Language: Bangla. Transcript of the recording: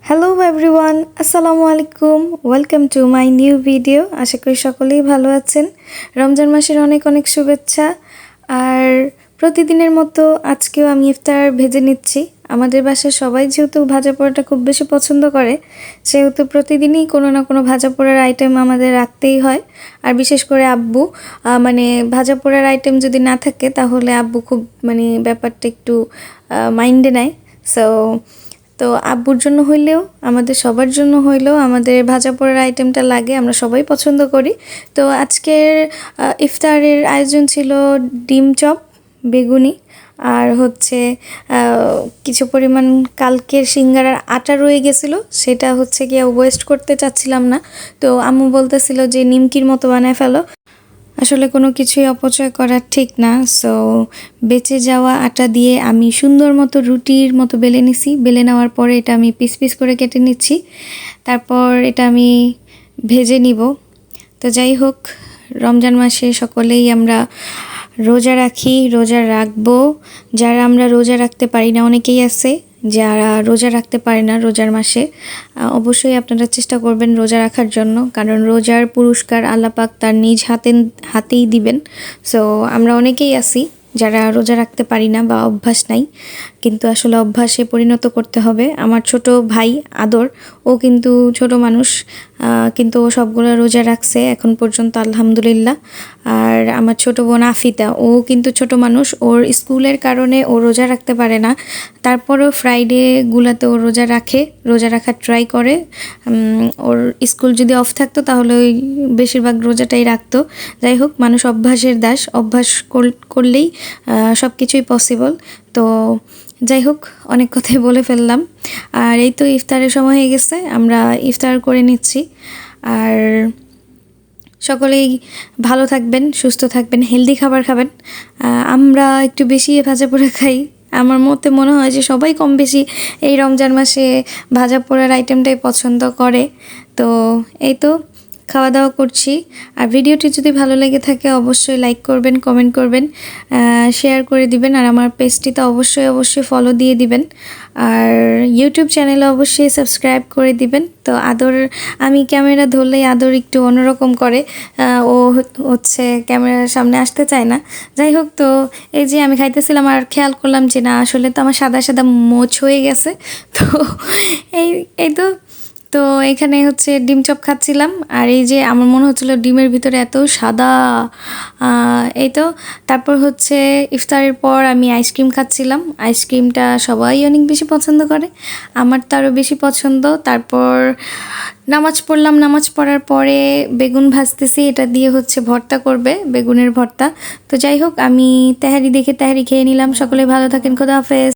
হ্যালো এভরিওয়ান, আসসালামু আলাইকুম। Welcome to my new video. আশা করি সকলেই ভালো আছেন। রমজান মাসের অনেক অনেক শুভেচ্ছা। আর প্রতিদিনের মতো আজকেও আমি ইফতার ভেজে নিচ্ছি। আমাদের বাসায় সবাই যেহেতু ভাজা পোড়াটা খুব বেশি পছন্দ করে, সেহেতু প্রতিদিনই কোনো না কোনো ভাজা পোড়ার আইটেম আমাদের রাখতেই হয়। আর বিশেষ করে আব্বু মানে ভাজা পোড়ার আইটেম যদি না থাকে তাহলে আব্বু খুব ব্যাপারটা একটু মাইন্ডে নেয়। তো আব্বুর জন্য হইলেও আমাদের সবার জন্য হইলেও আমাদের ভাজা পোড়ার আইটেমটা লাগে, আমরা সবাই পছন্দ করি। তো আজকের ইফতারের আয়োজন ছিল ডিম চপ, বেগুনি, আর হচ্ছে কিছু পরিমাণ কালকের সিঙ্গারার আটা রয়ে গেছিলো, সেটা হচ্ছে গিয়ে ওয়েস্ট করতে চাচ্ছিলাম না। তো আম্মু বলতেছিল যে নিমকির মতো বানায় ফেলো। আসলে কোনো কিছুই অপচয় করা ঠিক না। সো বেঁচে যাওয়া আটা দিয়ে আমি সুন্দর মতো রুটির মতো বেলে নিছি। বেলে নেওয়ার পরে এটা আমি পিস পিস করে কেটে নিচ্ছি। তারপর এটা আমি ভেজে নিব। তো যাই হোক, রমজান মাসে সকলেই আমরা রোজা রাখি, রোজা রাখবো। যারা আমরা রোজা রাখতে পারি না, অনেকেই আছে যারা রোজা রাখতে পারে না রোজার মাসে, অবশ্যই আপনারা চেষ্টা করবেন রোজা রাখার জন্য, কারণ রোজার পুরস্কার আল্লাহ পাক তার নিজ হাতেই দিবেন। সো আমরা অনেকেই আছি যারা রোজা রাখতে পারি না বা অভ্যাস নাই, কিন্তু আসলে অভ্যাসে পরিণত করতে হবে। আমার ছোট ভাই আদর, ও কিন্তু ছোট মানুষ, কিন্তু ও সবগুলো রোজা রাখছে এখন পর্যন্ত আলহামদুলিল্লাহ। আর আমার ছোট বোন আফিতা, ও কিন্তু ছোট মানুষ, ওর স্কুলের কারণে ও রোজা রাখতে পারে না। তারপরেও ফ্রাইডেগুলোতে ও রোজা রাখার ট্রাই করে। ওর স্কুল যদি অফ থাকতো তাহলে ওই বেশিরভাগ রোজাটাই রাখতো। যাই হোক, মানুষ অভ্যাসের দাস, অভ্যাস করলেই সব কিছুই পসিবল। তো যাই হোক, অনেক কথাই বলে ফেললাম। আর এই তো ইফতারের সময় হয়ে গেছে, আমরা ইফতার করে নিচ্ছি। আর সকলেই ভালো থাকবেন, সুস্থ থাকবেন, হেলদি খাবার খাবেন। আমরা একটু বেশি ভাজা পোড়া খাই। আমার মতে মনে হয় যে সবাই কম বেশি এই রমজান মাসে ভাজা পোড়ার আইটেমটাই পছন্দ করে। তো এই তো খাওয়া দাওয়া করছি। আর ভিডিওটি যদি ভালো লেগে থাকে অবশ্যই লাইক করবেন, কমেন্ট করবেন, শেয়ার করে দিবেন। আর আমার পেজটিতে অবশ্যই ফলো দিয়ে দিবেন। আর ইউটিউব চ্যানেলে অবশ্যই সাবস্ক্রাইব করে দিবেন। তো আদর, আমি ক্যামেরা ধরলেই আদর একটু অন্যরকম করে, ও হচ্ছে ক্যামেরার সামনে আসতে চায় না। যাই হোক, তো এই যে আমি খাইতেছিলাম আর খেয়াল করলাম যে না, আসলে তো আমার সাদা সাদা মোচ হয়ে গেছে। তো এই তো এখানে হচ্ছে ডিম চপ খাচ্ছিলাম। আর এই যে আমার মনে হচ্ছিলো ডিমের ভিতরে এত সাদা। এই তো তারপর হচ্ছে ইফতারের পর আমি আইসক্রিম খাচ্ছিলাম। আইসক্রিমটা সবাই অনেক বেশি পছন্দ করে, আমার তো আরও বেশি পছন্দ। তারপর নামাজ পড়লাম, নামাজ পড়ার পরে বেগুন ভাজতেছি, এটা দিয়ে হচ্ছে ভর্তা করবে, বেগুনের ভর্তা। তো যাই হোক, আমি তেহারি দেখে তেহারি খেয়ে নিলাম। সকলে ভালো থাকেন, খোদা হাফেজ।